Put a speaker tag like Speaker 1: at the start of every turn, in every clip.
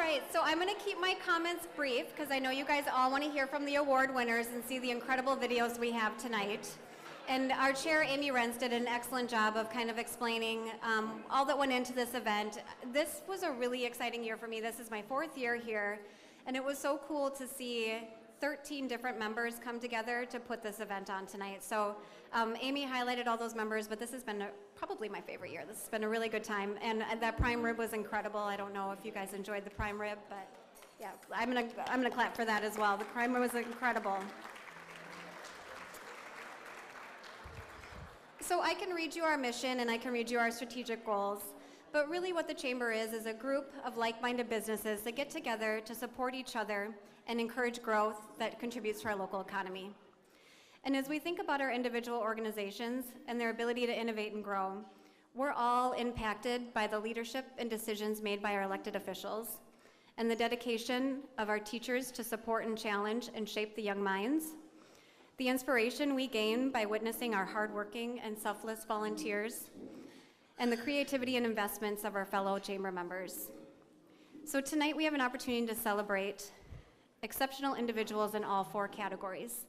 Speaker 1: right, so I'm going to keep my comments brief because I know you guys all want to hear from the award winners and see the incredible videos we have tonight. And our chair, Amy Renz, did an excellent job of kind of explaining all that went into this event. This was a really exciting year for me. This is my 4th year here, and it was so cool to see 13 different members come together to put this event on tonight. So Amy highlighted all those members, but this has been probably my favorite year. This has been a really good time, and that prime rib was incredible. I don't know if you guys enjoyed the prime rib, but yeah, I'm gonna clap for that as well. The prime rib was incredible. So I can read you our mission and I can read you our strategic goals, but really what the Chamber is a group of like-minded businesses that get together to support each other and encourage growth that contributes to our local economy. And as we think about our individual organizations and their ability to innovate and grow, we're all impacted by the leadership and decisions made by our elected officials and the dedication of our teachers to support and challenge and shape the young minds, the inspiration we gain by witnessing our hardworking and selfless volunteers, and the creativity and investments of our fellow Chamber members. So tonight we have an opportunity to celebrate exceptional individuals in all 4 categories,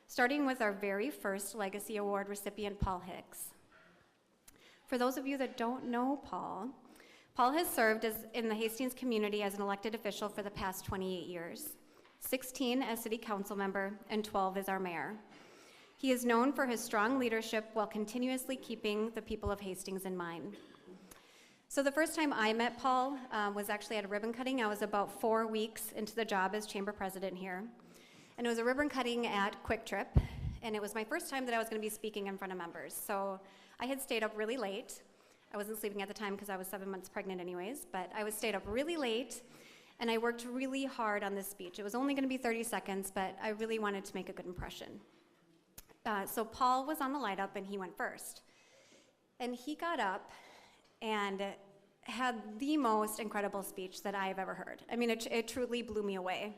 Speaker 1: starting with our very first Legacy Award recipient, Paul Hicks. For those of you that don't know Paul has served in the Hastings community as an elected official for the past 28 years. 16 as city council member, and 12 as our mayor. He is known for his strong leadership while continuously keeping the people of Hastings in mind. So the first time I met Paul was actually at a ribbon cutting. I was about 4 weeks into the job as chamber president here. And it was a ribbon cutting at Quick Trip, and it was my first time that I was gonna be speaking in front of members. So I had stayed up really late. I wasn't sleeping at the time because I was 7 months pregnant anyways, but I was stayed up really late, and I worked really hard on this speech. It was only gonna be 30 seconds, but I really wanted to make a good impression. So Paul was on the light up and he went first. And he got up and had the most incredible speech that I've ever heard. I mean, it truly blew me away.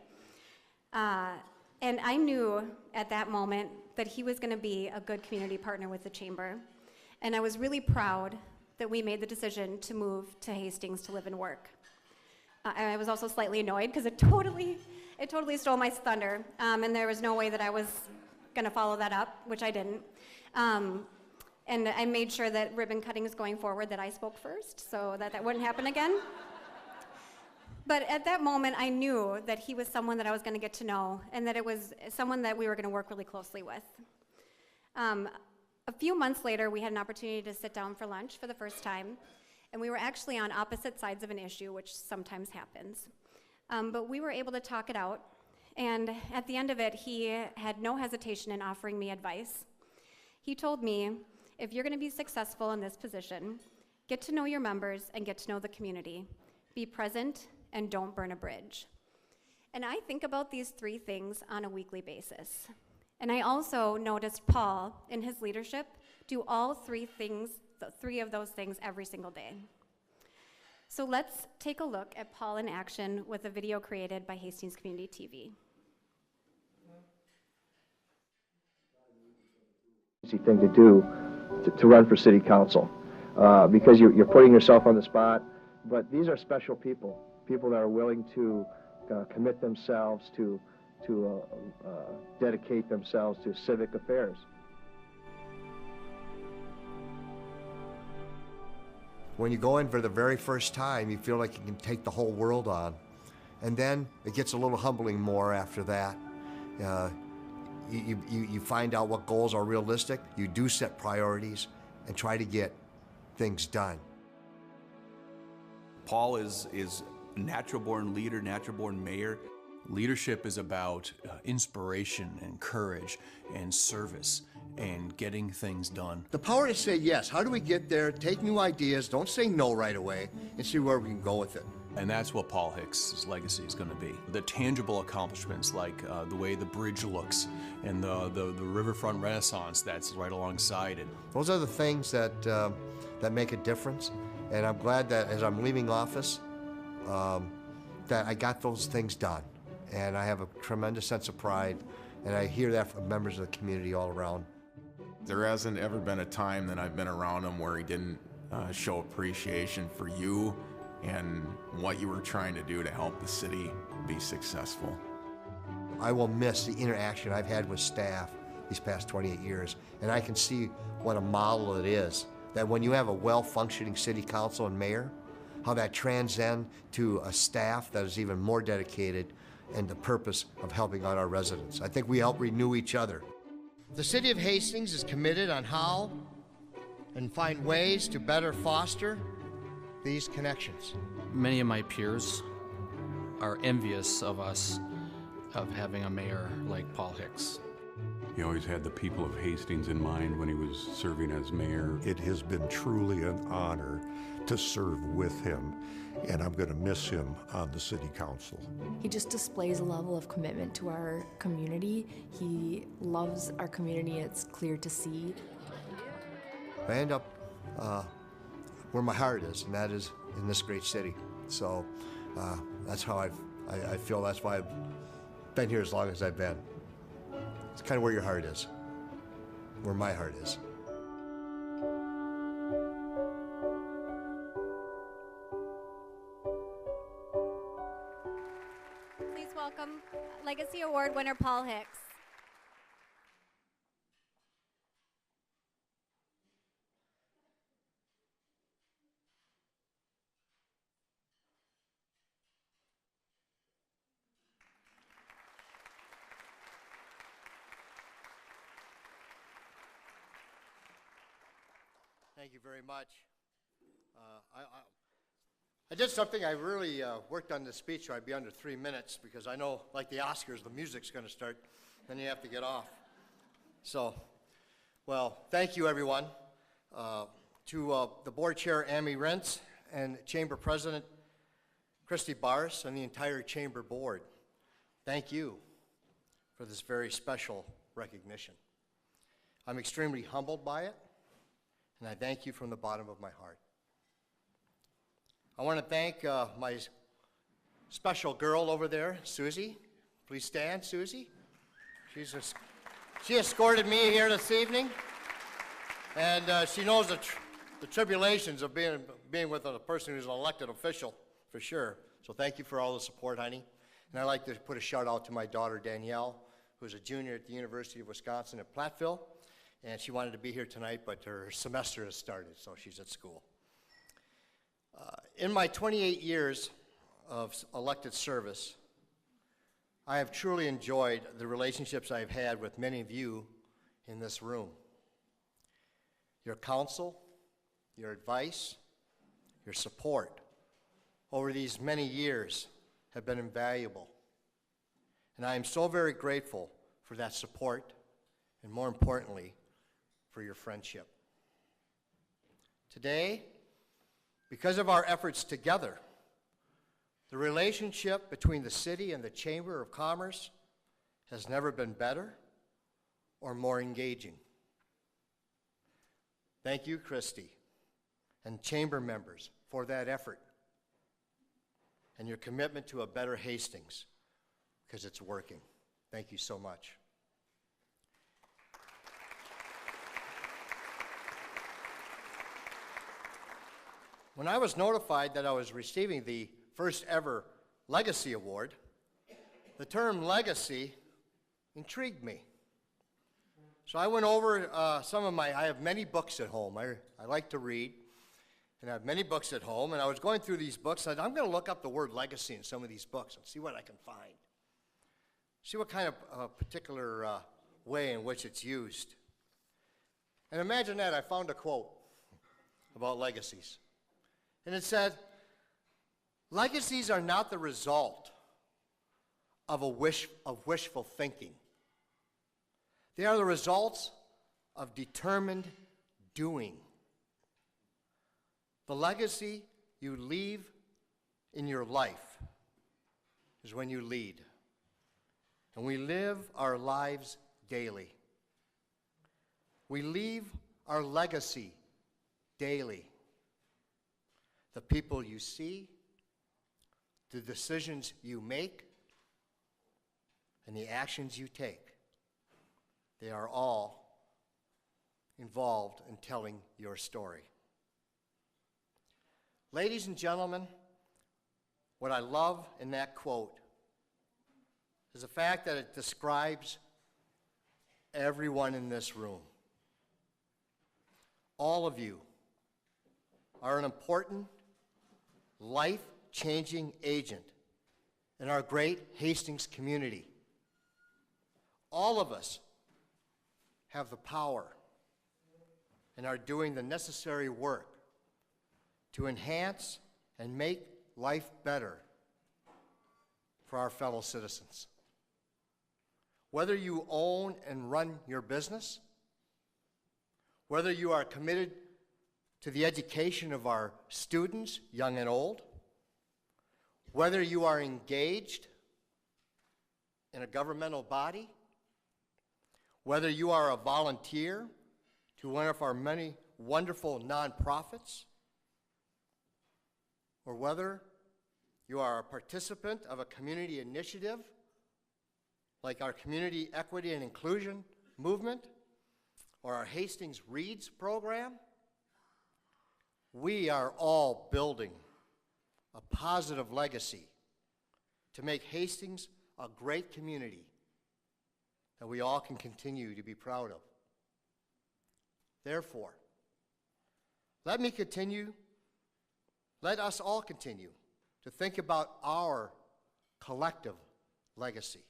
Speaker 1: And I knew at that moment that he was gonna be a good community partner with the Chamber. And I was really proud that we made the decision to move to Hastings to live and work. I was also slightly annoyed because it totally stole my thunder, and there was no way that I was gonna follow that up, which I didn't. And I made sure that ribbon cuttings going forward that I spoke first so that wouldn't happen again. But at that moment, I knew that he was someone that I was gonna get to know and that it was someone that we were gonna work really closely with. A few months later, we had an opportunity to sit down for lunch for the first time. And we were actually on opposite sides of an issue, which sometimes happens. But we were able to talk it out. And at the end of it, he had no hesitation in offering me advice. He told me, if you're gonna be successful in this position, get to know your members and get to know the community. Be present and don't burn a bridge. And I think about these 3 things on a weekly basis. And I also noticed Paul, in his leadership, do all 3 of those things every single day. So let's take a look at Paul in action with a video created by Hastings Community TV.
Speaker 2: Easy thing to do to run for city council because you're putting yourself on the spot, but these are special people that are willing to commit themselves to dedicate themselves to civic affairs.
Speaker 3: When you go in for the very first time, you feel like you can take the whole world on. And then it gets a little humbling more after that. You find out what goals are realistic, you do set priorities, and try to get things done.
Speaker 4: Paul is a natural-born leader, natural-born mayor.
Speaker 5: Leadership is about inspiration and courage and service and getting things done.
Speaker 3: The power to say yes. How do we get there? Take new ideas. Don't say no right away and see where we can go with it.
Speaker 5: And that's what Paul Hicks' legacy is going to be. The tangible accomplishments like the way the bridge looks and the riverfront renaissance that's right alongside it.
Speaker 3: Those are the things that make a difference. And I'm glad that as I'm leaving office, that I got those things done. And I have a tremendous sense of pride. And I hear that from members of the community all around.
Speaker 6: There hasn't ever been a time that I've been around him where he didn't show appreciation for you and what you were trying to do to help the city be successful.
Speaker 3: I will miss the interaction I've had with staff these past 28 years, and I can see what a model it is, that when you have a well-functioning city council and mayor, how that transcends to a staff that is even more dedicated and the purpose of helping out our residents. I think we help renew each other. The city of Hastings is committed on how and find ways to better foster these connections.
Speaker 7: Many of my peers are envious of us of having a mayor like Paul Hicks.
Speaker 8: He always had the people of Hastings in mind when he was serving as mayor.
Speaker 9: It has been truly an honor to serve with him, and I'm going to miss him on the city council.
Speaker 10: He just displays a level of commitment to our community. He loves our community, it's clear to see.
Speaker 3: I end up where my heart is, and that is in this great city. So that's how I feel that's why I've been here as long as I've been. It's kind of where your heart is, where my heart is.
Speaker 1: Please welcome Legacy Award winner Paul Hicks.
Speaker 3: Thank you very much. I did something I really worked on this speech, so I'd be under 3 minutes, because I know, like the Oscars, the music's going to start, then you have to get off. So, well, thank you, everyone. To the board chair, Amy Rentz, and chamber president, Christy Barris, and the entire chamber board, thank you for this very special recognition. I'm extremely humbled by it, and I thank you from the bottom of my heart. I want to thank my special girl over there, Susie. Please stand, Susie. She escorted me here this evening, and she knows the tribulations of being with a person who's an elected official, for sure. So thank you for all the support, honey. And I'd like to put a shout out to my daughter, Danielle, who's a junior at the University of Wisconsin at Platteville. And she wanted to be here tonight, but her semester has started, so she's at school. In my 28 years of elected service, I have truly enjoyed the relationships I've had with many of you in this room. Your counsel, your advice, your support over these many years have been invaluable. And I am so very grateful for that support, and more importantly, for your friendship. Today, because of our efforts together, the relationship between the city and the Chamber of Commerce has never been better or more engaging. Thank you, Christy, and chamber members for that effort and your commitment to a better Hastings, because it's working. Thank you so much. When I was notified that I was receiving the first ever Legacy Award, the term legacy intrigued me. So I went over I have many books at home. I like to read, and I have many books at home, and I was going through these books, and I'm going to look up the word legacy in some of these books and see what I can find. See what kind of particular way in which it's used. And imagine that, I found a quote about legacies. And it said, legacies are not the result of wishful thinking. They are the results of determined doing. The legacy you leave in your life is when you lead. And we live our lives daily. We leave our legacy daily. The people you see, the decisions you make, and the actions you take, they are all involved in telling your story. Ladies and gentlemen, What I love in that quote is the fact that it describes everyone in this room. All of you are an important, life-changing agent in our great Hastings community. All of us have the power and are doing the necessary work to enhance and make life better for our fellow citizens. Whether you own and run your business, whether you are committed to the education of our students, young and old, whether you are engaged in a governmental body, whether you are a volunteer to one of our many wonderful nonprofits, or whether you are a participant of a community initiative like our Community Equity and Inclusion Movement or our Hastings Reads program, we are all building a positive legacy to make Hastings a great community that we all can continue to be proud of. Therefore, let us all continue to think about our collective legacy,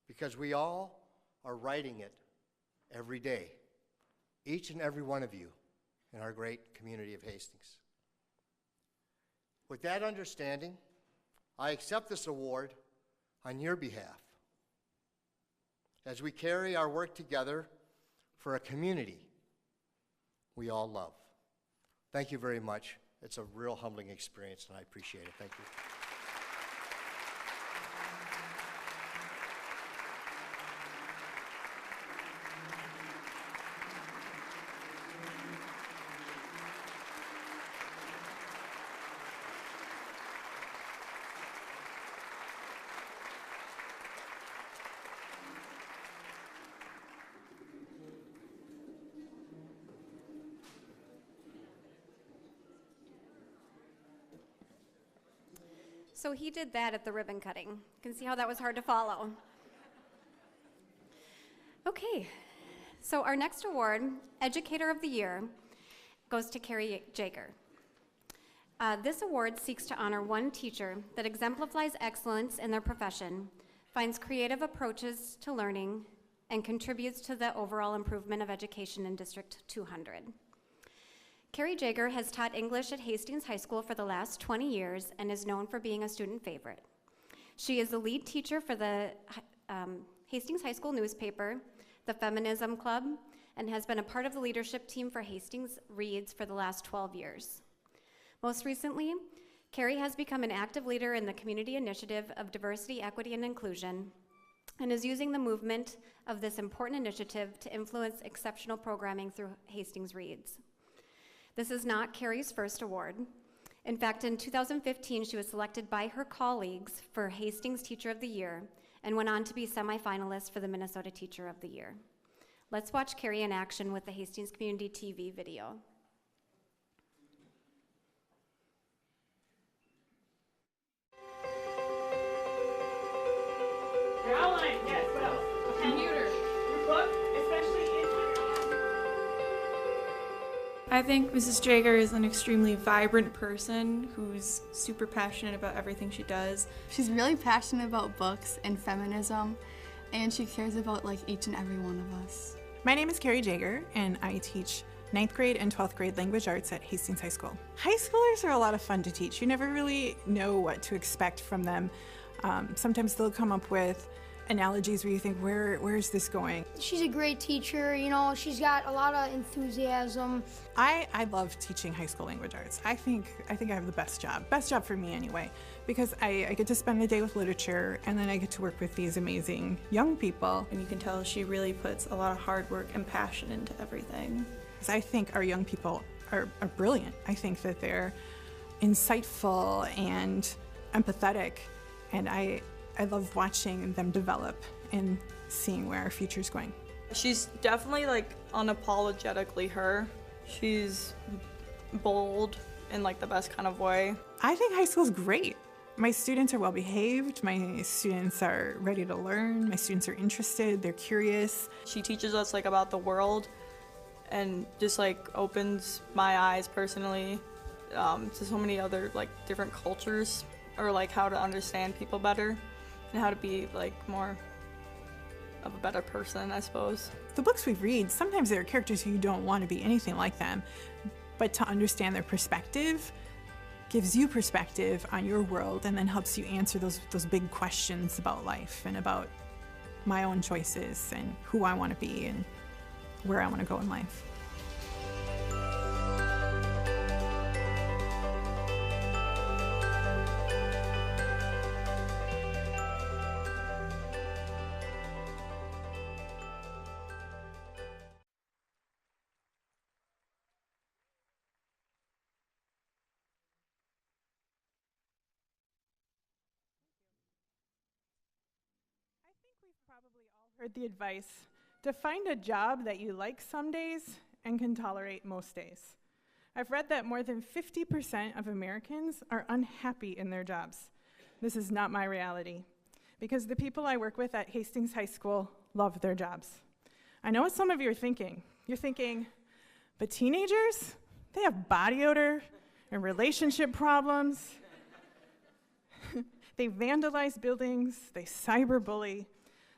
Speaker 3: because we all are writing it every day, each and every one of you in our great community of Hastings. With that understanding, I accept this award on your behalf as we carry our work together for a community we all love. Thank you very much. It's a real humbling experience, and I appreciate it. Thank you.
Speaker 1: So he did that at the ribbon cutting. You can see how that was hard to follow. Okay, so our next award, Educator of the Year, goes to Carrie Jager. This award seeks to honor one teacher that exemplifies excellence in their profession, finds creative approaches to learning, and contributes to the overall improvement of education in District 200. Carrie Jager has taught English at Hastings High School for the last 20 years and is known for being a student favorite. She is the lead teacher for the Hastings High School newspaper, the Feminism Club, and has been a part of the leadership team for Hastings Reads for the last 12 years. Most recently, Carrie has become an active leader in the community initiative of diversity, equity, and inclusion, and is using the movement of this important initiative to influence exceptional programming through Hastings Reads. This is not Carrie's first award. In fact, in 2015, she was selected by her colleagues for Hastings Teacher of the Year and went on to be semifinalist for the Minnesota Teacher of the Year. Let's watch Carrie in action with the Hastings Community TV video.
Speaker 11: Your outline, yes, what else? A computer, your book, especially in
Speaker 12: I think Mrs. Jager is an extremely vibrant person who's super passionate about everything she does.
Speaker 13: She's really passionate about books and feminism, and she cares about each and every one of us.
Speaker 14: My name is Carrie Jager, and I teach 9th grade and 12th grade language arts at Hastings High School. High schoolers are a lot of fun to teach. You never really know what to expect from them. Sometimes they'll come up with analogies where you think, where is this going?
Speaker 15: She's a great teacher, she's got a lot of enthusiasm.
Speaker 14: I love teaching high school language arts. I think I have the best job for me anyway, because I get to spend the day with literature, and then I get to work with these amazing young people.
Speaker 12: And you can tell she really puts a lot of hard work and passion into everything.
Speaker 14: I think our young people are brilliant. I think that they're insightful and empathetic, and I love watching them develop and seeing where our future's going.
Speaker 12: She's definitely unapologetically her. She's bold in like the best kind of way.
Speaker 14: I think high school is great. My students are well behaved, my students are ready to learn, my students are interested, they're curious.
Speaker 12: She teaches us like about the world and just like opens my eyes personally to so many other like different cultures, or like how to understand people better and how to be like more of a better person, I suppose.
Speaker 14: The books we read, sometimes there are characters who you don't want to be anything like them, but to understand their perspective gives you perspective on your world and then helps you answer those big questions about life and about my own choices and who I want to be and where I want to go in life. Heard the advice to find a job that you like some days and can tolerate most days. I've read that more than 50% of Americans are unhappy in their jobs. This is not my reality, because the people I work with at Hastings High School love their jobs. I know what some of you are thinking. You're thinking, but teenagers, they have body odor and relationship problems. They vandalize buildings, they cyberbully.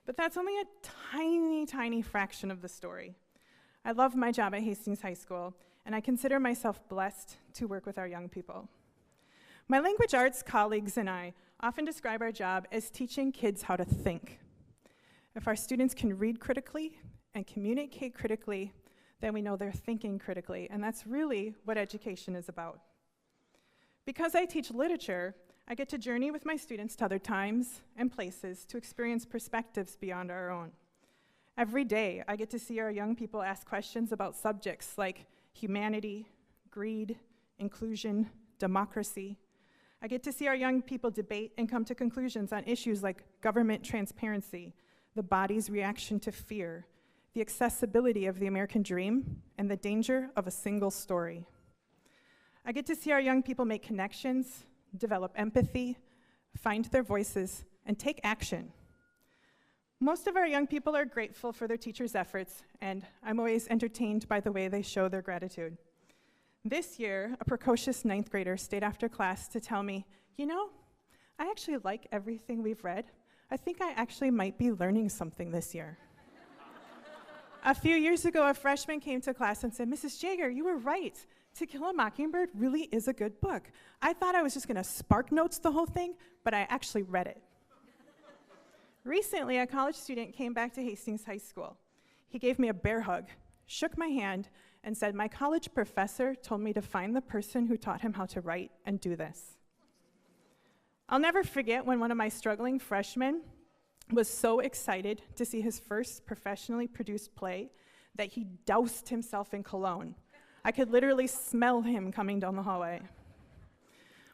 Speaker 14: But that's only a tiny, tiny fraction of the story. I love my job at Hastings High School, and I consider myself blessed to work with our young people. My language arts colleagues and I often describe our job as teaching kids how to think. If our students can read critically and communicate critically, then we know they're thinking critically, and that's really what education is about. Because I teach literature, I get to journey with my students to other times and places to experience perspectives beyond our own. Every day, I get to see our young people ask questions about subjects like humanity, greed, inclusion, democracy. I get to see our young people debate and come to conclusions on issues like government transparency, the body's reaction to fear, the accessibility of the American dream, and the danger of a single story. I get to see our young people make connections, develop empathy, find their voices, and take action. Most of our young people are grateful for their teachers' efforts, and I'm always entertained by the way they show their gratitude. This year, a precocious 9th grader stayed after class to tell me, you know, I actually like everything we've read. I think I actually might be learning something this year. A few years ago, a freshman came to class and said, Mrs. Jager, you were right. To Kill a Mockingbird really is a good book. I thought I was just gonna spark notes the whole thing, but I actually read it. Recently, a college student came back to Hastings High School. He gave me a bear hug, shook my hand, and said, my college professor told me to find the person who taught him how to write and do this. I'll never forget when one of my struggling freshmen was so excited to see his first professionally produced play that he doused himself in cologne. I could literally smell him coming down the hallway.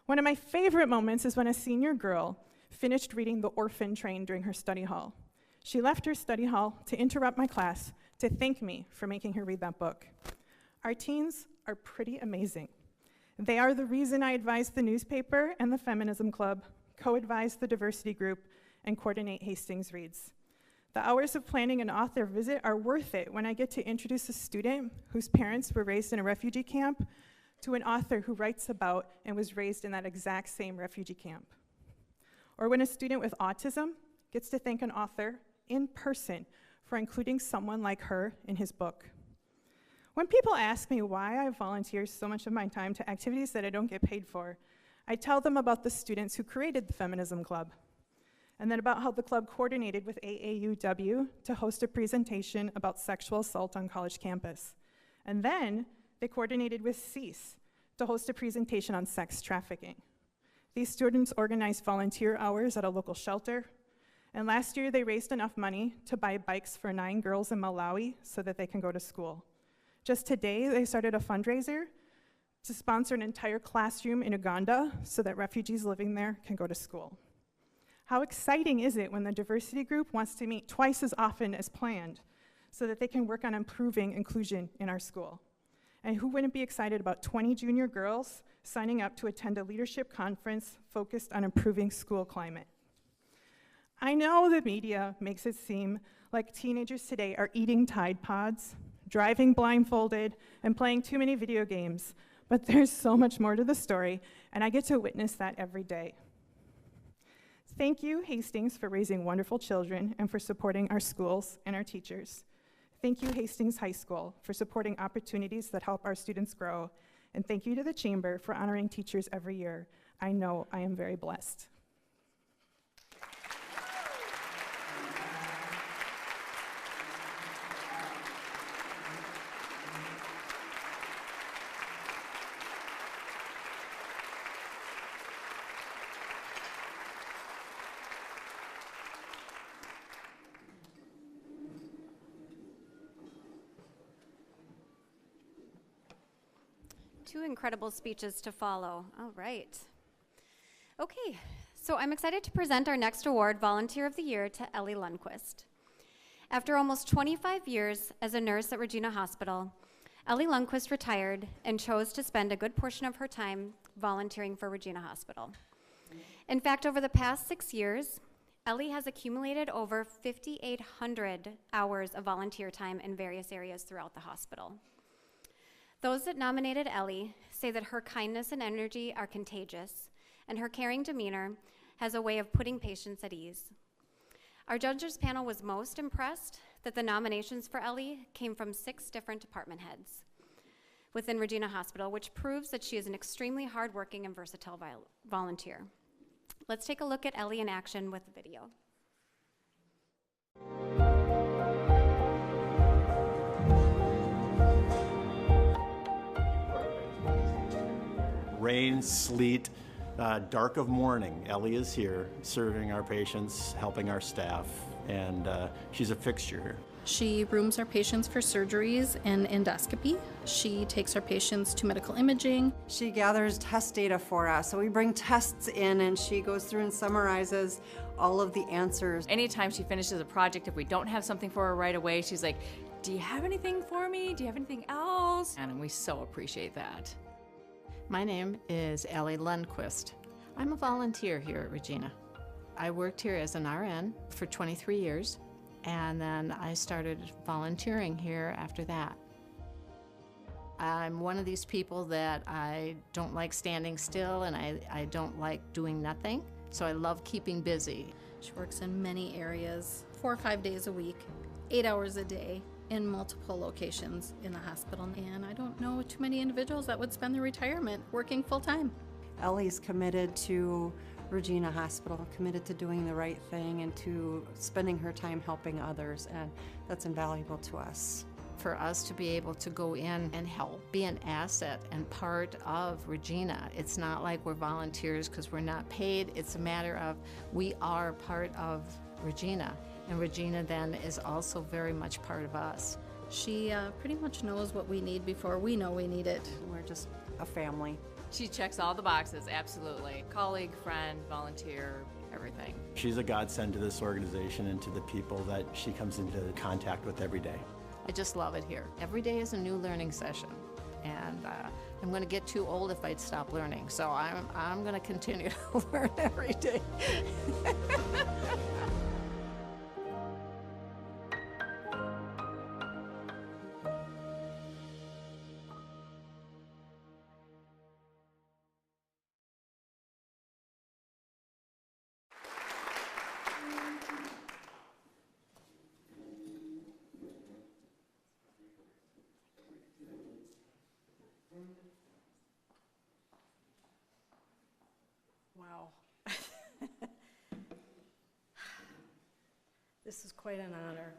Speaker 14: One of my favorite moments is when a senior girl finished reading The Orphan Train during her study hall. She left her study hall to interrupt my class to thank me for making her read that book. Our teens are pretty amazing. They are the reason I advise the newspaper and the Feminism Club, co-advise the diversity group, and coordinate Hastings Reads. The hours of planning an author visit are worth it when I get to introduce a student whose parents were raised in a refugee camp to an author who writes about and was raised in that exact same refugee camp. Or when a student with autism gets to thank an author in person for including someone like her in his book. When people ask me why I volunteer so much of my time to activities that I don't get paid for, I tell them about the students who created the Feminism Club, and then about how the club coordinated with AAUW to host a presentation about sexual assault on college campus. And then they coordinated with CEASE to host a presentation on sex trafficking. These students organized volunteer hours at a local shelter, and last year they raised enough money to buy bikes for 9 girls in Malawi so that they can go to school. Just today, they started a fundraiser to sponsor an entire classroom in Uganda so that refugees living there can go to school. How exciting is it when the diversity group wants to meet twice as often as planned so that they can work on improving inclusion in our school? And who wouldn't be excited about 20 junior girls signing up to attend a leadership conference focused on improving school climate? I know the media makes it seem like teenagers today are eating Tide Pods, driving blindfolded, and playing too many video games, but there's so much more to the story, and I get to witness that every day. Thank you, Hastings, for raising wonderful children and for supporting our schools and our teachers. Thank you, Hastings High School, for supporting opportunities that help our students grow. And thank you to the Chamber for honoring teachers every year. I know I am very blessed.
Speaker 1: Two incredible speeches to follow. All right. Okay, so I'm excited to present our next award, Volunteer of the Year, to Ellie Lundquist. After almost 25 years as a nurse at Regina Hospital, Ellie Lundquist retired and chose to spend a good portion of her time volunteering for Regina Hospital. In fact, over the past 6 years, Ellie has accumulated over 5,800 hours of volunteer time in various areas throughout the hospital. Those that nominated Ellie say that her kindness and energy are contagious, and her caring demeanor has a way of putting patients at ease. Our judges panel was most impressed that the nominations for Ellie came from 6 different department heads within Regina Hospital, which proves that she is an extremely hardworking and versatile volunteer. Let's take a look at Ellie in action with the video.
Speaker 16: Rain, sleet, dark of morning, Ellie is here serving our patients, helping our staff, and she's a fixture here.
Speaker 17: She rooms our patients for surgeries and endoscopy. She takes our patients to medical imaging.
Speaker 18: She gathers test data for us. So we bring tests in and she goes through and summarizes all of the answers.
Speaker 19: Anytime she finishes a project, if we don't have something for her right away, she's like, "Do you have anything for me? Do you have anything else?" And we so appreciate that.
Speaker 20: My name is Ellie Lundquist. I'm a volunteer here at Regina. I worked here as an RN for 23 years, and then I started volunteering here after that. I'm one of these people that I don't like standing still, and I don't like doing nothing, so I love keeping busy.
Speaker 17: She works in many areas, 4 or 5 days a week, 8 hours a day, in multiple locations in the hospital, and I don't know too many individuals that would spend their retirement working full-time.
Speaker 18: Ellie's committed to Regina Hospital, committed to doing the right thing and to spending her time helping others, and that's invaluable to us.
Speaker 20: For us to be able to go in and help, be an asset and part of Regina. It's not like we're volunteers because we're not paid. It's a matter of we are part of Regina. And Regina then is also very much part of us.
Speaker 17: She pretty much knows what we need before we know we need it.
Speaker 18: We're just a family.
Speaker 19: She checks all the boxes, absolutely. Colleague, friend, volunteer, everything.
Speaker 16: She's a godsend to this organization and to the people that she comes into contact with every day.
Speaker 20: I just love it here. Every day is a new learning session. And I'm going to get too old if I stop learning. So I'm going to continue to learn every day.
Speaker 21: Wow. This is quite an honor.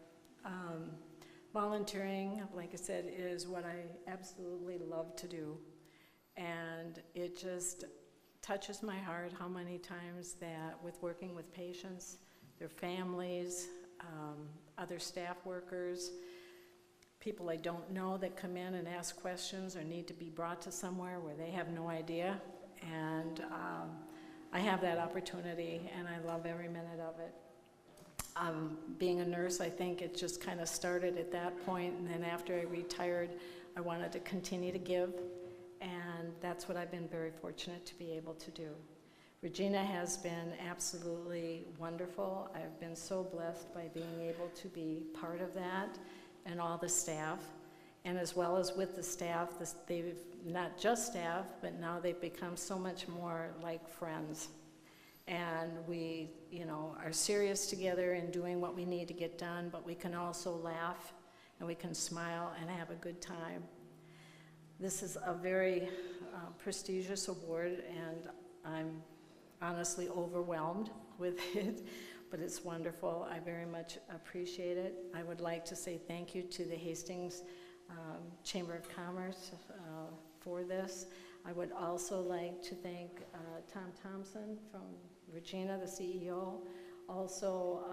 Speaker 21: Volunteering, like I said, is what I absolutely love to do. And it just touches my heart how many times that with working with patients, their families, other staff workers, people I don't know that come in and ask questions or need to be brought to somewhere where they have no idea. And I have that opportunity, and I love every minute of it. Being a nurse, I think it just kind of started at that point, and then after I retired, I wanted to continue to give, and that's what I've been very fortunate to be able to do. Regina has been absolutely wonderful. I've been so blessed by being able to be part of that and all the staff. And as well as with the staff, they've not just staff, but now they've become so much more like friends. And we, are serious together in doing what we need to get done, but we can also laugh and we can smile and have a good time. This is a very prestigious award, and I'm honestly overwhelmed with it, but it's wonderful. I very much appreciate it. I would like to say thank you to the Hastings Chamber of Commerce for this. I would also like to thank Tom Thompson from Regina, the CEO, also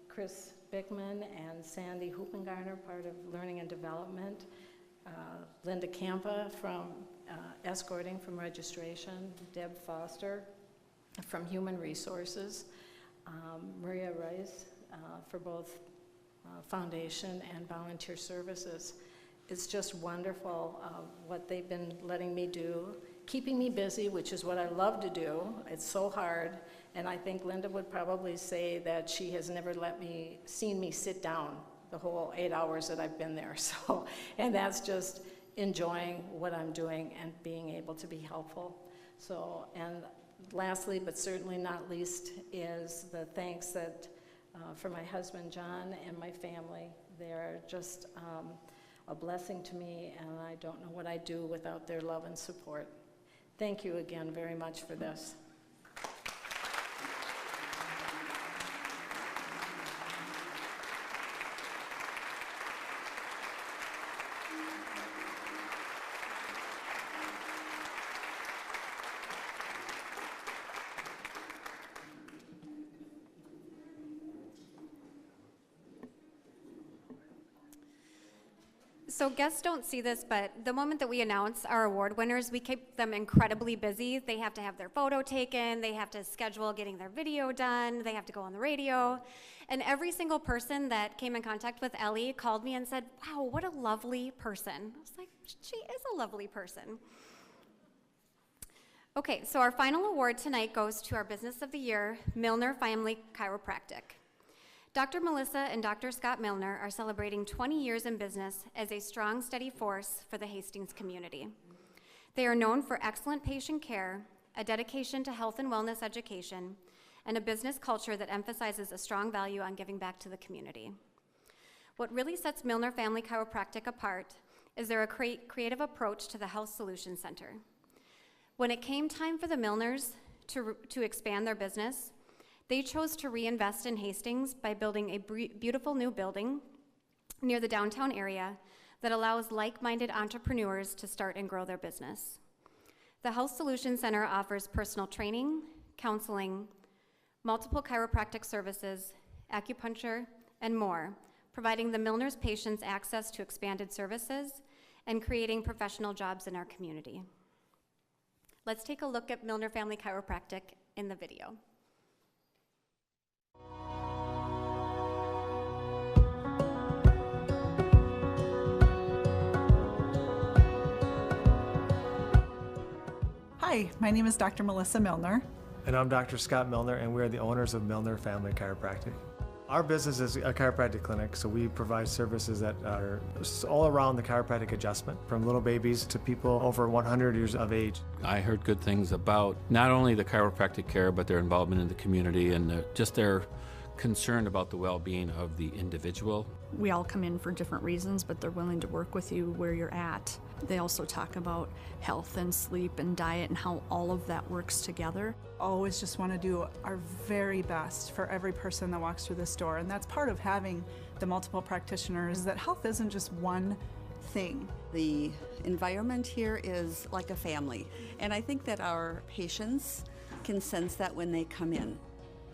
Speaker 21: Chris Bickman and Sandy Hoopengarner, part of Learning and Development, Linda Campa from Escorting from Registration, Deb Foster from Human Resources, Maria Rice for both Foundation and Volunteer Services. It's just wonderful what they've been letting me do, keeping me busy, which is what I love to do. It's so hard, and I think Linda would probably say that she has never seen me sit down the whole 8 hours that I've been there. So, and that's just enjoying what I'm doing and being able to be helpful. So, and lastly, but certainly not least, is the thanks that for my husband John and my family. They're just a blessing to me, and I don't know what I'd do without their love and support. Thank you again very much for this.
Speaker 1: So guests don't see this, but the moment that we announce our award winners, we keep them incredibly busy. They have to have their photo taken, they have to schedule getting their video done, they have to go on the radio. And every single person that came in contact with Ellie called me and said, wow, what a lovely person. I was like, she is a lovely person. Okay, so our final award tonight goes to our Business of the Year, Milner Family Chiropractic. Dr. Melissa and Dr. Scott Milner are celebrating 20 years in business as a strong, steady force for the Hastings community. They are known for excellent patient care, a dedication to health and wellness education, and a business culture that emphasizes a strong value on giving back to the community. What really sets Milner Family Chiropractic apart is their creative approach to the Health Solutions Center. When it came time for the Milners to expand their business, they chose to reinvest in Hastings by building a beautiful new building near the downtown area that allows like-minded entrepreneurs to start and grow their business. The Health Solutions Center offers personal training, counseling, multiple chiropractic services, acupuncture, and more, providing the Milners patients access to expanded services and creating professional jobs in our community. Let's take a look at Milner Family Chiropractic in the video.
Speaker 2: Hi, my name is Dr. Melissa Milner.
Speaker 22: And I'm Dr. Scott Milner, and we're the owners of Milner Family Chiropractic. Our business is a chiropractic clinic, so we provide services that are all around the chiropractic adjustment, from little babies to people over 100 years of age.
Speaker 23: I heard good things about not only the chiropractic care, but their involvement in the community and just their concern about the well-being of the individual.
Speaker 24: We all come in for different reasons, but they're willing to work with you where you're at. They also talk about health and sleep and diet and how all of that works together.
Speaker 2: Always just want to do our very best for every person that walks through this door, and that's part of having the multiple practitioners, that health isn't just one thing.
Speaker 25: The environment here is like a family, and I think that our patients can sense that when they come in.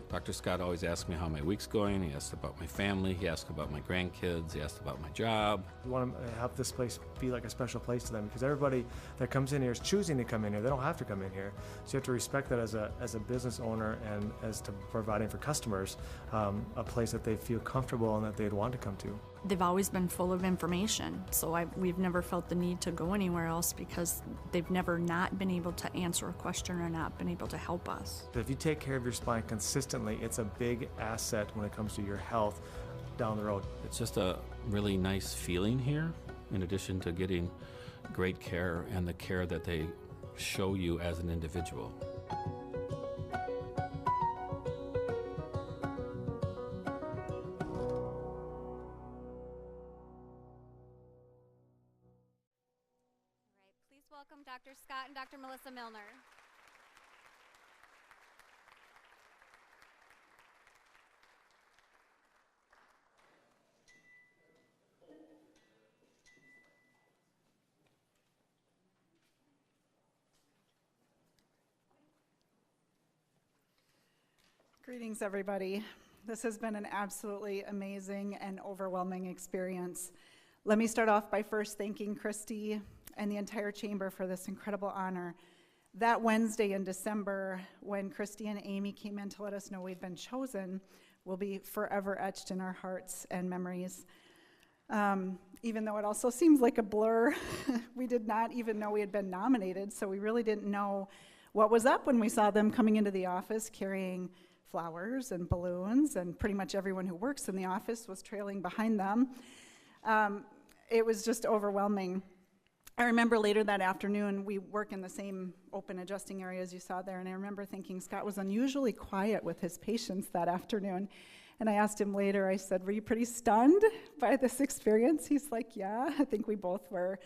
Speaker 23: Dr. Scott always asks me how my week's going. He asks about my family. He asks about my grandkids. He asks about my job.
Speaker 22: We want to have this place be like a special place to them, because everybody that comes in here is choosing to come in here. They don't have to come in here. So you have to respect that as a business owner, and as to providing for customers a place that they feel comfortable and that they'd want to come to.
Speaker 24: they've always been full of information. So we've never felt the need to go anywhere else because they've never not been able to answer a question or not been able to help us.
Speaker 22: If you take care of your spine consistently, it's a big asset when it comes to your health down the road.
Speaker 23: It's just a really nice feeling here, in addition to getting great care and the care that they show you as an individual.
Speaker 1: Please welcome Dr. Scott and Dr. Melissa Milner.
Speaker 2: Greetings, everybody. This has been an absolutely amazing and overwhelming experience. Let me start off by first thanking Christy and the entire chamber for this incredible honor. That Wednesday in December, when Christy and Amy came in to let us know we'd been chosen, will be forever etched in our hearts and memories. Even though it also seems like a blur, we did not even know we had been nominated, so we really didn't know what was up when we saw them coming into the office carrying flowers and balloons, and pretty much everyone who works in the office was trailing behind them. It was just overwhelming. I remember later that afternoon, we work in the same open adjusting area as you saw there, and I remember thinking Scott was unusually quiet with his patients that afternoon. And I asked him later, I said, "Were you pretty stunned by this experience?" He's like, "Yeah, I think we both were."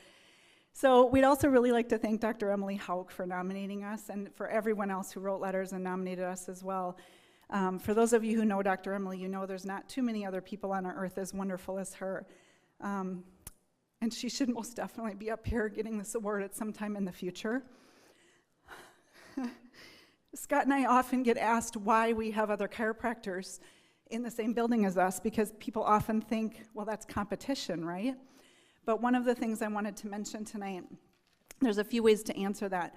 Speaker 2: So we'd also really like to thank Dr. Emily Hauk for nominating us, and for everyone else who wrote letters and nominated us as well. For those of you who know Dr. Emily, you know there's not too many other people on our earth as wonderful as her. And she should most definitely be up here getting this award at some time in the future. Scott and I often get asked why we have other chiropractors in the same building as us, because people often think, well, that's competition, right? But one of the things I wanted to mention tonight, there's a few ways to answer that.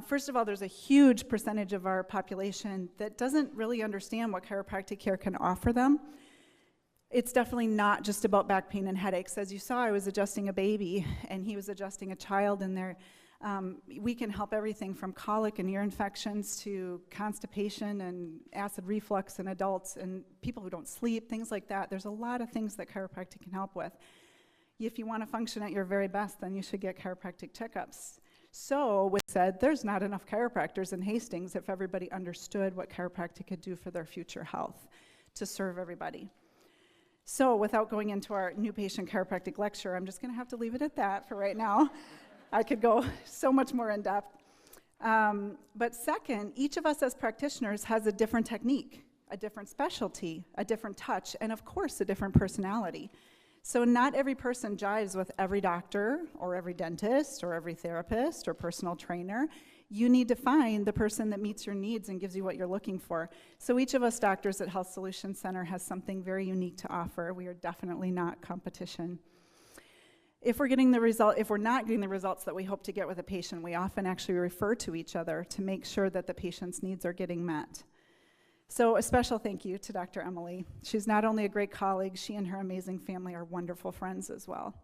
Speaker 2: First of all, there's a huge percentage of our population that doesn't really understand what chiropractic care can offer them. It's definitely not just about back pain and headaches. As you saw, I was adjusting a baby, and he was adjusting a child in there. We can help everything from colic and ear infections to constipation and acid reflux in adults and people who don't sleep, things like that. There's a lot of things that chiropractic can help with. If you want to function at your very best, then you should get chiropractic checkups. So, with said, there's not enough chiropractors in Hastings if everybody understood what chiropractic could do for their future health to serve everybody. So, without going into our new patient chiropractic lecture, I'm just going to have to leave it at that for right now. I could go so much more in depth. But second, each of us as practitioners has a different technique, a different specialty, a different touch, and of course, a different personality. So not every person jives with every doctor or every dentist or every therapist or personal trainer. You need to find the person that meets your needs and gives you what you're looking for. So each of us doctors at Health Solutions Center has something very unique to offer. We are definitely not competition. If we're not getting the results that we hope to get with a patient, we often actually refer to each other to make sure that the patient's needs are getting met. So a special thank you to Dr. Emily. She's not only a great colleague, she and her amazing family are wonderful friends as well.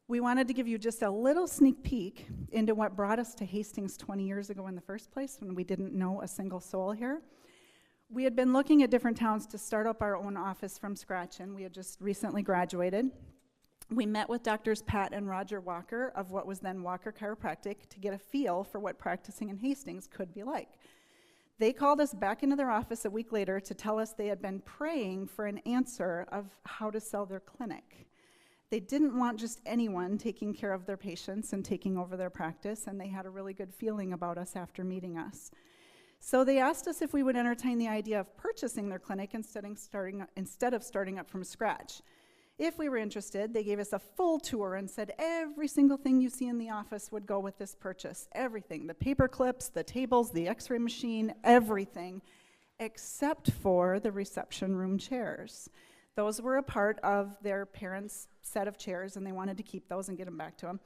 Speaker 2: We wanted to give you just a little sneak peek into what brought us to Hastings 20 years ago in the first place, when we didn't know a single soul here. We had been looking at different towns to start up our own office from scratch, and we had just recently graduated. We met with Drs. Pat and Roger Walker of what was then Walker Chiropractic to get a feel for what practicing in Hastings could be like. They called us back into their office a week later to tell us they had been praying for an answer of how to sell their clinic. They didn't want just anyone taking care of their patients and taking over their practice, and they had a really good feeling about us after meeting us. So they asked us if we would entertain the idea of purchasing their clinic instead of starting up from scratch. If we were interested, they gave us a full tour and said every single thing you see in the office would go with this purchase. Everything, the paper clips, the tables, the x-ray machine, everything, except for the reception room chairs. Those were a part of their parents' set of chairs, and they wanted to keep those and get them back to them.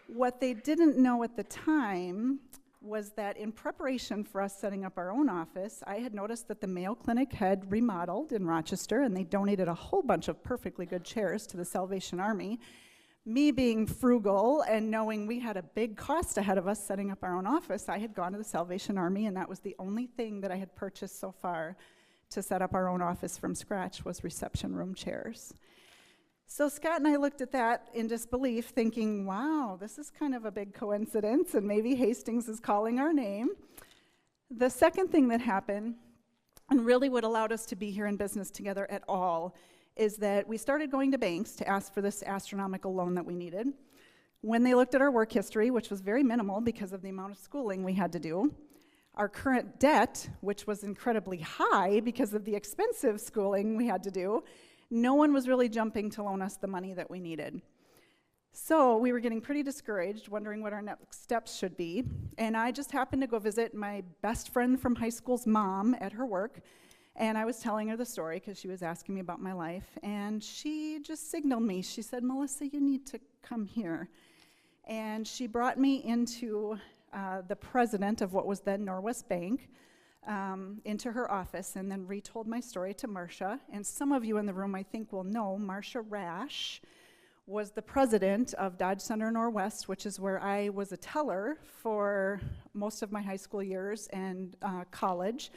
Speaker 2: What they didn't know at the time was that in preparation for us setting up our own office, I had noticed that the Mayo Clinic had remodeled in Rochester, and they donated a whole bunch of perfectly good chairs to the Salvation Army. Me being frugal and knowing we had a big cost ahead of us setting up our own office, I had gone to the Salvation Army, and that was the only thing that I had purchased so far to set up our own office from scratch was reception room chairs. So Scott and I looked at that in disbelief, thinking, wow, this is kind of a big coincidence, and maybe Hastings is calling our name. The second thing that happened, and really what allowed us to be here in business together at all, is that we started going to banks to ask for this astronomical loan that we needed. When they looked at our work history, which was very minimal because of the amount of schooling we had to do, our current debt, which was incredibly high because of the expensive schooling we had to do, no one was really jumping to loan us the money that we needed. So we were getting pretty discouraged, wondering what our next steps should be. And I just happened to go visit my best friend from high school's mom at her work. And I was telling her the story because she was asking me about my life. And she just signaled me. She said, Melissa, you need to come here. And she brought me into the president of what was then Norwest Bank, into her office, and then retold my story to Marcia. And some of you in the room, I think, will know Marcia Rash was the president of Dodge Center Norwest, which is where I was a teller for most of my high school years and college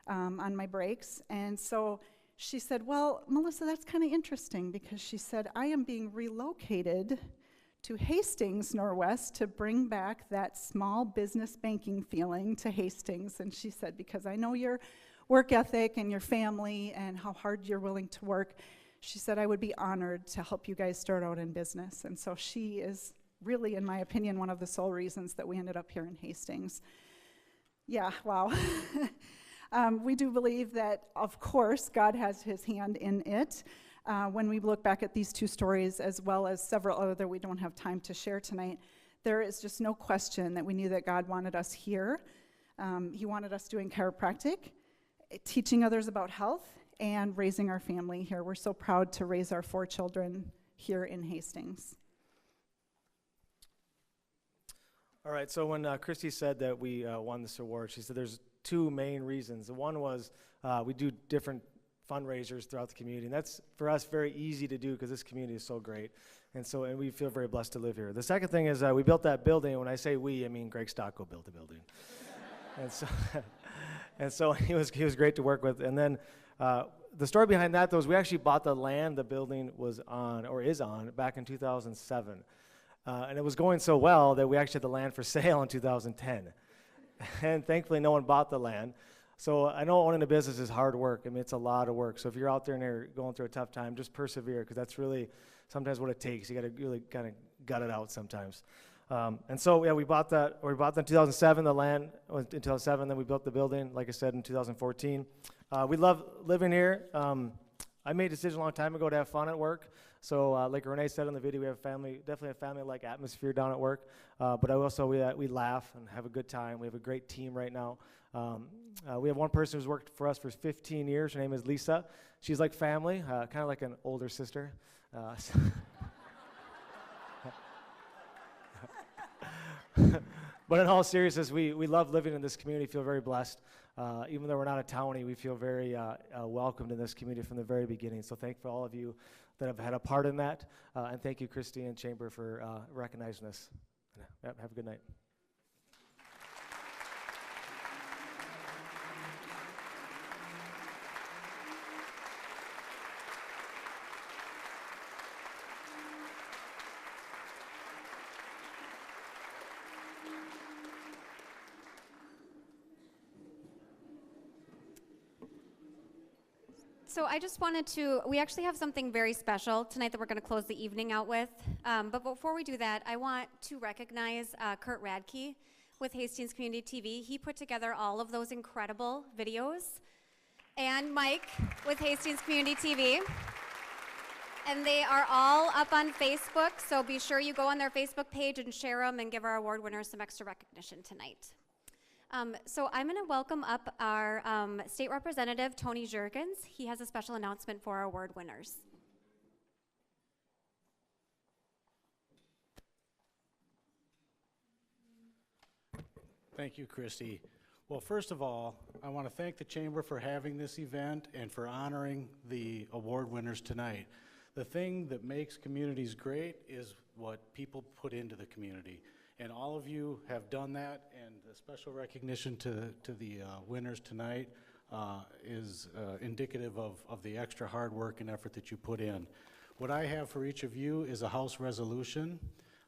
Speaker 2: on my breaks. And so she said, well, Melissa, that's kind of interesting, because she said, I am being relocated to Hastings Norwest to bring back that small business banking feeling to Hastings. And she said, because I know your work ethic and your family and how hard you're willing to work, she said, I would be honored to help you guys start out in business. And so she is really, in my opinion, one of the sole reasons that we ended up here in Hastings. Yeah, wow. We do believe that, of course, God has his hand in it. When we look back at these two stories, as well as several other that we don't have time to share tonight, there is just no question that we knew that God wanted us here. He wanted us doing chiropractic, teaching others about health, and raising our family here. We're so proud to raise our 4 children here in Hastings.
Speaker 22: All right, so when Christy said that we won this award, she said there's 2 main reasons. One was we do different fundraisers throughout the community, and that's, for us, very easy to do because this community is so great, and we feel very blessed to live here. The second thing is we built that building, and when I say we, I mean Greg Stocko built the building. and so he was great to work with. And then the story behind that, though, is we actually bought the land the building was on, or is on, back in 2007. And it was going so well that we actually had the land for sale in 2010. And thankfully, no one bought the land. So I know owning a business is hard work. I mean, it's a lot of work. So if you're out there and you're going through a tough time, just persevere, because that's really sometimes what it takes. You got to really kind of gut it out sometimes. And so, yeah, we bought that in 2007, the land in 2007, then we built the building, like I said, in 2014. We love living here. I made a decision a long time ago to have fun at work. So like Renee said in the video, we have definitely a family-like atmosphere down at work. But we laugh and have a good time. We have a great team right now. We have one person who's worked for us for 15 years. Her name is Lisa. She's like family, kind of like an older sister. But in all seriousness, we love living in this community, feel very blessed. Even though we're not a townie, we feel very welcomed in this community from the very beginning. So thank for all of you that have had a part in that. And thank you, Christy and Chamber, for recognizing us. Have a good night.
Speaker 1: So I just wanted we actually have something very special tonight that we're going to close the evening out with. But before we do that, I want to recognize Kurt Radke with Hastings Community TV. He put together all of those incredible videos. And Mike with Hastings Community TV. And they are all up on Facebook, so be sure you go on their Facebook page and share them and give our award winners some extra recognition tonight. So I'm going to welcome up our State Representative, Tony Jurgens. He has a special announcement for our award winners.
Speaker 4: Thank you, Christy. Well, first of all, I want to thank the Chamber for having this event and for honoring the award winners tonight. The thing that makes communities great is what people put into the community. And all of you have done that, and a special recognition to the winners tonight is indicative of the extra hard work and effort that you put in. What I have for each of you is a House resolution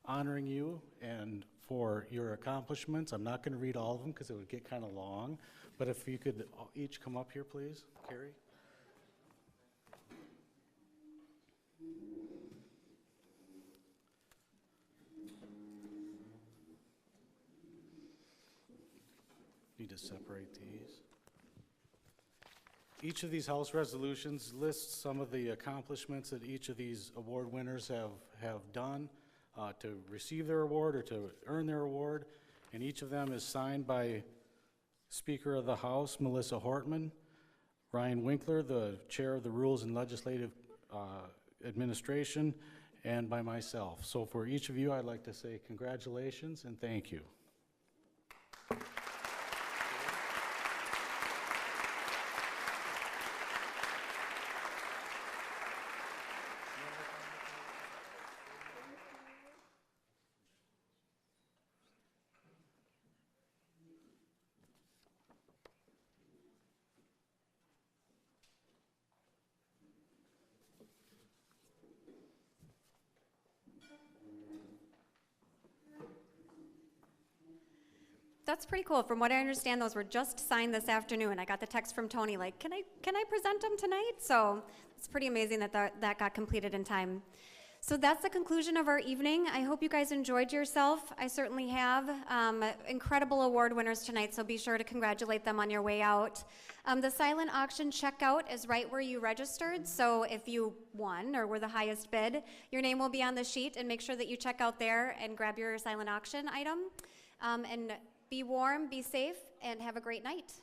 Speaker 4: honoring you and for your accomplishments. I'm not going to read all of them because it would get kind of long, but if you could each come up here, please. Carrie. Need to separate these. Each of these House resolutions lists some of the accomplishments that each of these award winners have done to receive their award or to earn their award, and each of them is signed by Speaker of the House, Melissa Hortman, Ryan Winkler, the Chair of the Rules and Legislative Administration, and by myself. So for each of you, I'd like to say congratulations and thank you.
Speaker 1: That's pretty cool. From what I understand, those were just signed this afternoon. I got the text from Tony like, can I present them tonight? So it's pretty amazing that that got completed in time. So that's the conclusion of our evening. I hope you guys enjoyed yourself. I certainly have. Incredible award winners tonight, so be sure to congratulate them on your way out. The silent auction checkout is right where you registered, so if you won or were the highest bid, your name will be on the sheet, and make sure that you check out there and grab your silent auction item. And be warm, be safe, and have a great night.